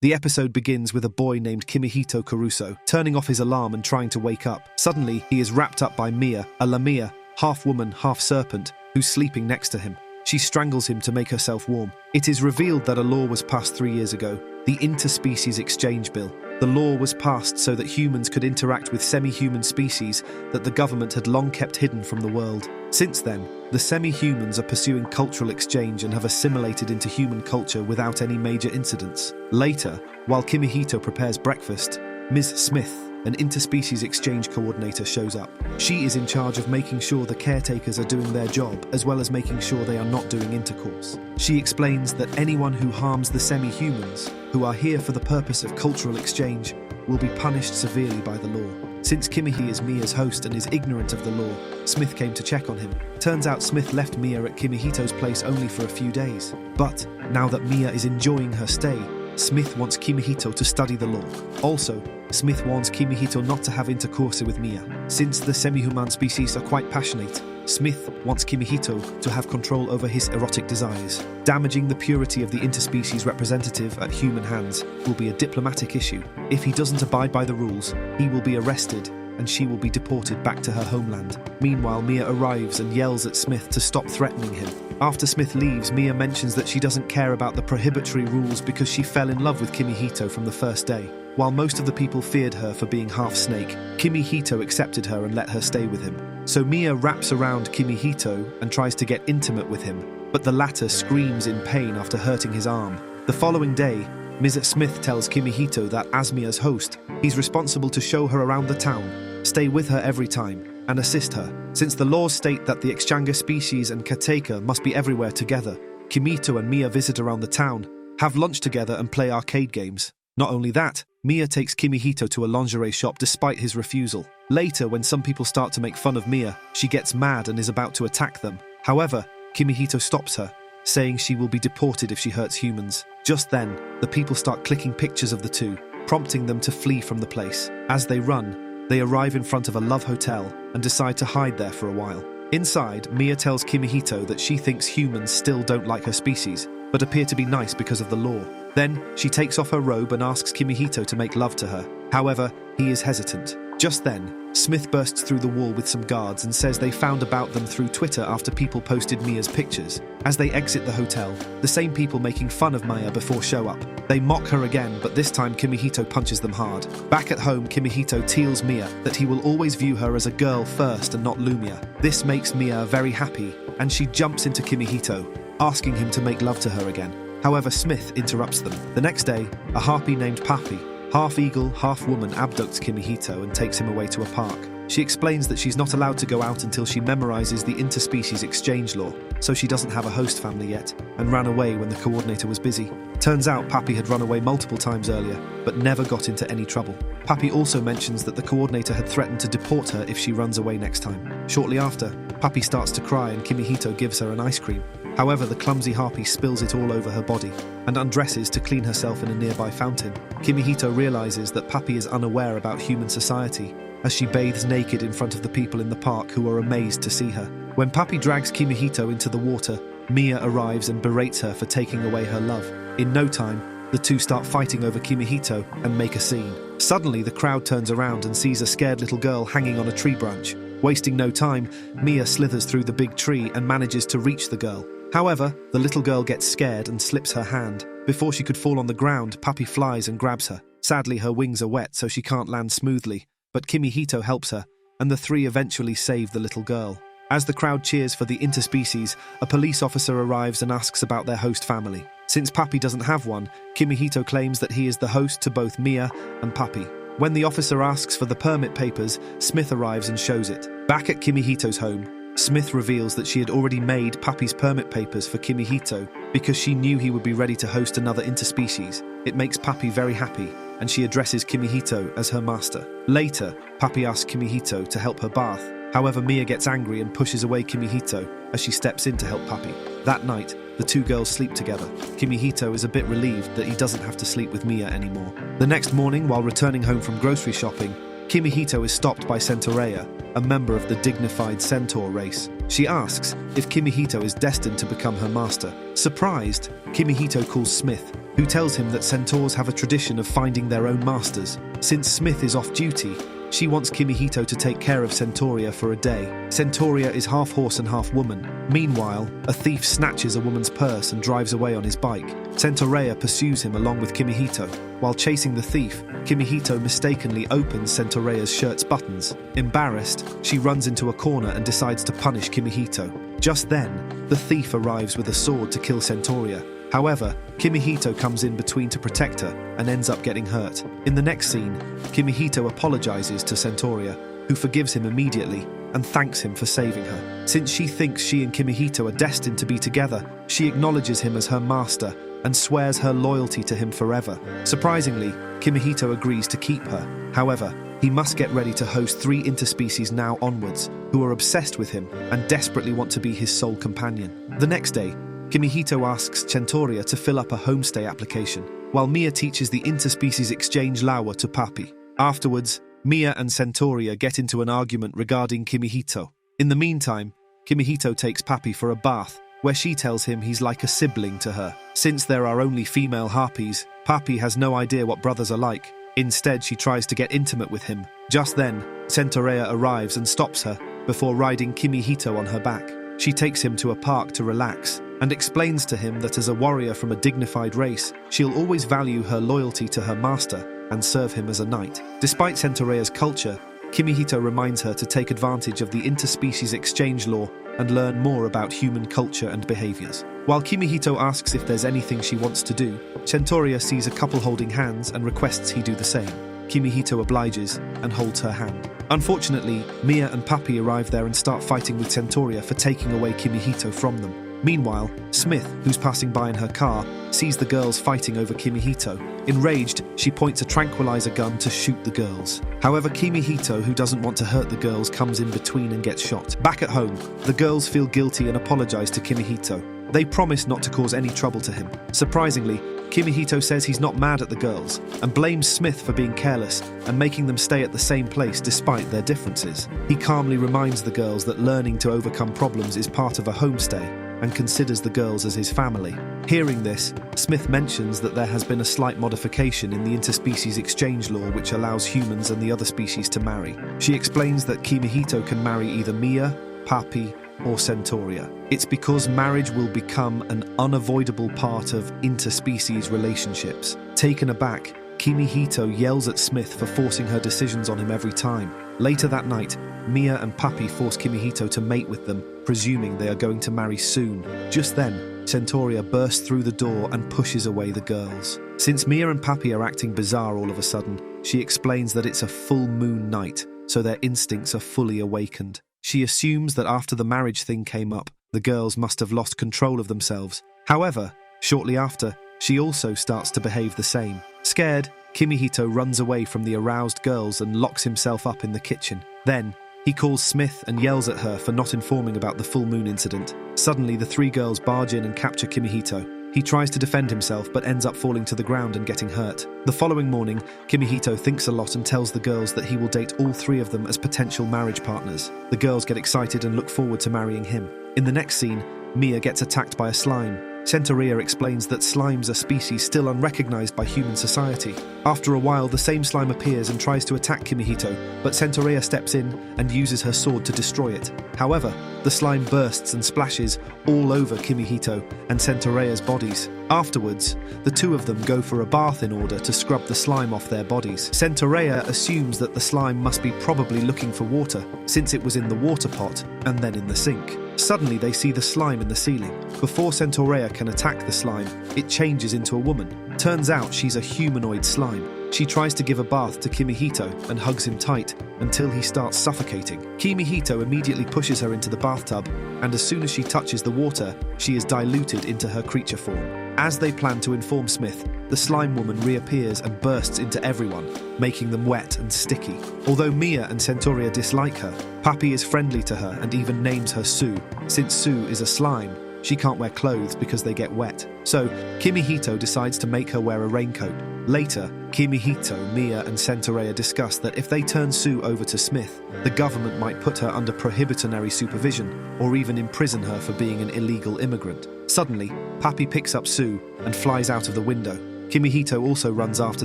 The episode begins with a boy named Kimihito Caruso turning off his alarm and trying to wake up. Suddenly, he is wrapped up by Mia, a Lamia, half-woman, half-serpent, who's sleeping next to him. She strangles him to make herself warm. It is revealed that a law was passed 3 years ago, the Interspecies Exchange Bill. The law was passed so that humans could interact with semi-human species that the government had long kept hidden from the world. Since then, the semi-humans are pursuing cultural exchange and have assimilated into human culture without any major incidents. Later, while Kimihito prepares breakfast, Ms. Smith, an interspecies exchange coordinator, shows up. She is in charge of making sure the caretakers are doing their job, as well as making sure they are not doing intercourse. She explains that anyone who harms the semi-humans, who are here for the purpose of cultural exchange, will be punished severely by the law. Since Kimihi is Mia's host and is ignorant of the law, Smith came to check on him. Turns out Smith left Mia at Kimihito's place only for a few days. But now that Mia is enjoying her stay, Smith wants Kimihito to study the law. Also, Smith warns Kimihito not to have intercourse with Mia. Since the semi-human species are quite passionate, Smith wants Kimihito to have control over his erotic desires. Damaging the purity of the interspecies representative at human hands will be a diplomatic issue. If he doesn't abide by the rules, he will be arrested and she will be deported back to her homeland. Meanwhile, Mia arrives and yells at Smith to stop threatening him. After Smith leaves, Mia mentions that she doesn't care about the prohibitory rules because she fell in love with Kimihito from the first day. While most of the people feared her for being half-snake, Kimihito accepted her and let her stay with him. So Mia wraps around Kimihito and tries to get intimate with him, but the latter screams in pain after hurting his arm. The following day, Ms. Smith tells Kimihito that as Mia's host, he's responsible to show her around the town, stay with her every time, and assist her. Since the laws state that the Exchange species and caretaker must be everywhere together, Kimihito and Mia visit around the town, have lunch together and play arcade games. Not only that, Mia takes Kimihito to a lingerie shop despite his refusal. Later, when some people start to make fun of Mia, she gets mad and is about to attack them. However, Kimihito stops her, saying she will be deported if she hurts humans. Just then, the people start clicking pictures of the two, prompting them to flee from the place. As they run, they arrive in front of a love hotel and decide to hide there for a while. Inside, Mia tells Kimihito that she thinks humans still don't like her species, but appear to be nice because of the law. Then, she takes off her robe and asks Kimihito to make love to her. However, he is hesitant. Just then, Smith bursts through the wall with some guards and says they found about them through Twitter after people posted Mia's pictures. As they exit the hotel, the same people making fun of Mia before show up. They mock her again, but this time Kimihito punches them hard. Back at home, Kimihito tells Mia that he will always view her as a girl first and not Lumia. This makes Mia very happy, and she jumps into Kimihito, asking him to make love to her again. However, Smith interrupts them. The next day, a harpy named Papi, half-eagle, half-woman, abducts Kimihito and takes him away to a park. She explains that she's not allowed to go out until she memorizes the interspecies exchange law, so she doesn't have a host family yet, and ran away when the coordinator was busy. Turns out Papi had run away multiple times earlier, but never got into any trouble. Papi also mentions that the coordinator had threatened to deport her if she runs away next time. Shortly after, Papi starts to cry and Kimihito gives her an ice cream. However, the clumsy harpy spills it all over her body and undresses to clean herself in a nearby fountain. Kimihito realizes that Papi is unaware about human society as she bathes naked in front of the people in the park who are amazed to see her. When Papi drags Kimihito into the water, Mia arrives and berates her for taking away her love. In no time, the two start fighting over Kimihito and make a scene. Suddenly, the crowd turns around and sees a scared little girl hanging on a tree branch. Wasting no time, Mia slithers through the big tree and manages to reach the girl. However, the little girl gets scared and slips her hand. Before she could fall on the ground, Papi flies and grabs her. Sadly, her wings are wet, so she can't land smoothly, but Kimihito helps her, and the three eventually save the little girl. As the crowd cheers for the interspecies, a police officer arrives and asks about their host family. Since Papi doesn't have one, Kimihito claims that he is the host to both Mia and Papi. When the officer asks for the permit papers, Smith arrives and shows it. Back at Kimihito's home, Smith reveals that she had already made Papi's permit papers for Kimihito because she knew he would be ready to host another interspecies. It makes Papi very happy, and she addresses Kimihito as her master. Later, Papi asks Kimihito to help her bath. However, Mia gets angry and pushes away Kimihito as she steps in to help Papi. That night, the two girls sleep together. Kimihito is a bit relieved that he doesn't have to sleep with Mia anymore. The next morning, while returning home from grocery shopping, Kimihito is stopped by Centaurea, a member of the dignified centaur race. She asks if Kimihito is destined to become her master. Surprised, Kimihito calls Smith, who tells him that centaurs have a tradition of finding their own masters. Since Smith is off duty, she wants Kimihito to take care of Centaurea for a day. Centaurea is half horse and half woman. Meanwhile, a thief snatches a woman's purse and drives away on his bike. Centaurea pursues him along with Kimihito. While chasing the thief, Kimihito mistakenly opens Centaurea's shirt's buttons. Embarrassed, she runs into a corner and decides to punish Kimihito. Just then, the thief arrives with a sword to kill Centaurea. However, Kimihito comes in between to protect her and ends up getting hurt. In the next scene, Kimihito apologizes to Centaurea, who forgives him immediately and thanks him for saving her. Since she thinks she and Kimihito are destined to be together, she acknowledges him as her master and swears her loyalty to him forever. Surprisingly, Kimihito agrees to keep her. However, he must get ready to host 3 interspecies now onwards, who are obsessed with him and desperately want to be his sole companion. The next day, Kimihito asks Centaurea to fill up a homestay application, while Mia teaches the interspecies exchange lawa to Papi. Afterwards, Mia and Centaurea get into an argument regarding Kimihito. In the meantime, Kimihito takes Papi for a bath, where she tells him he's like a sibling to her. Since there are only female harpies, Papi has no idea what brothers are like. Instead, she tries to get intimate with him. Just then, Centaurea arrives and stops her before riding Kimihito on her back. She takes him to a park to relax and explains to him that as a warrior from a dignified race, she'll always value her loyalty to her master and serve him as a knight. Despite Centaurea's culture, Kimihito reminds her to take advantage of the interspecies exchange law and learn more about human culture and behaviors. While Kimihito asks if there's anything she wants to do, Centaurea sees a couple holding hands and requests he do the same. Kimihito obliges and holds her hand. Unfortunately, Mia and Papi arrive there and start fighting with Centaurea for taking away Kimihito from them. Meanwhile, Smith, who's passing by in her car, sees the girls fighting over Kimihito. Enraged, she points a tranquilizer gun to shoot the girls. However, Kimihito, who doesn't want to hurt the girls, comes in between and gets shot. Back at home, the girls feel guilty and apologize to Kimihito. They promise not to cause any trouble to him. Surprisingly, Kimihito says he's not mad at the girls and blames Smith for being careless and making them stay at the same place despite their differences. He calmly reminds the girls that learning to overcome problems is part of a homestay and considers the girls as his family. Hearing this, Smith mentions that there has been a slight modification in the interspecies exchange law which allows humans and the other species to marry. She explains that Kimihito can marry either Mia, Papi, or Centaurea. It's because marriage will become an unavoidable part of interspecies relationships. Taken aback, Kimihito yells at Smith for forcing her decisions on him every time. Later that night, Mia and Papi force Kimihito to mate with them, presuming they are going to marry soon. Just then, Centaurea bursts through the door and pushes away the girls. Since Mia and Papi are acting bizarre all of a sudden, she explains that it's a full moon night, so their instincts are fully awakened. She assumes that after the marriage thing came up, the girls must have lost control of themselves. However, shortly after, she also starts to behave the same. Scared, Kimihito runs away from the aroused girls and locks himself up in the kitchen. Then, he calls Smith and yells at her for not informing about the full moon incident. Suddenly, the 3 girls barge in and capture Kimihito. He tries to defend himself but ends up falling to the ground and getting hurt. The following morning, Kimihito thinks a lot and tells the girls that he will date all 3 of them as potential marriage partners. The girls get excited and look forward to marrying him. In the next scene, Mia gets attacked by a slime. Centaurea explains that slimes are species still unrecognized by human society. After a while, the same slime appears and tries to attack Kimihito, but Centaurea steps in and uses her sword to destroy it. However, the slime bursts and splashes all over Kimihito and Centaurea's bodies. Afterwards, the 2 of them go for a bath in order to scrub the slime off their bodies. Centaurea assumes that the slime must be probably looking for water, since it was in the water pot and then in the sink. Suddenly, they see the slime in the ceiling. Before Centaurea can attack the slime, it changes into a woman. Turns out she's a humanoid slime. She tries to give a bath to Kimihito and hugs him tight until he starts suffocating. Kimihito immediately pushes her into the bathtub, and as soon as she touches the water, she is diluted into her creature form. As they plan to inform Smith, the slime woman reappears and bursts into everyone, making them wet and sticky. Although Mia and Centaurea dislike her, Papi is friendly to her and even names her Sue. Since Sue is a slime, she can't wear clothes because they get wet. So, Kimihito decides to make her wear a raincoat. Later, Kimihito, Mia, and Sentorea discuss that if they turn Sue over to Smith, the government might put her under prohibitory supervision or even imprison her for being an illegal immigrant. Suddenly, Papi picks up Sue and flies out of the window. Kimihito also runs after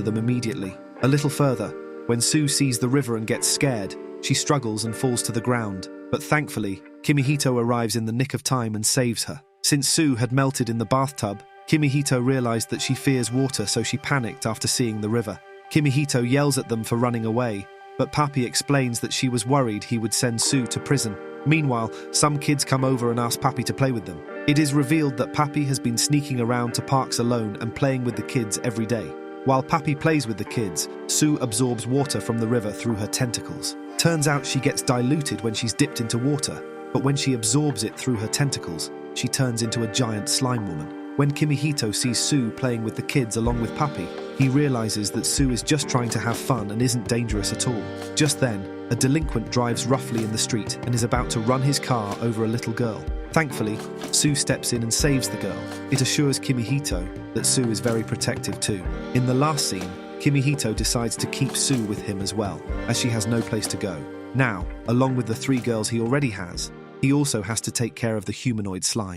them immediately. A little further, when Sue sees the river and gets scared, she struggles and falls to the ground. But thankfully, Kimihito arrives in the nick of time and saves her. Since Sue had melted in the bathtub, Kimihito realized that she fears water, so she panicked after seeing the river. Kimihito yells at them for running away, but Papi explains that she was worried he would send Sue to prison. Meanwhile, some kids come over and ask Papi to play with them. It is revealed that Papi has been sneaking around to parks alone and playing with the kids every day. While Papi plays with the kids, Sue absorbs water from the river through her tentacles. Turns out she gets diluted when she's dipped into water, but when she absorbs it through her tentacles, she turns into a giant slime woman. When Kimihito sees Sue playing with the kids along with Papi, he realizes that Sue is just trying to have fun and isn't dangerous at all. Just then, a delinquent drives roughly in the street and is about to run his car over a little girl. Thankfully, Sue steps in and saves the girl. It assures Kimihito that Sue is very protective too. In the last scene, Kimihito decides to keep Sue with him as well, as she has no place to go. Now, along with the 3 girls he already has, he also has to take care of the humanoid slime.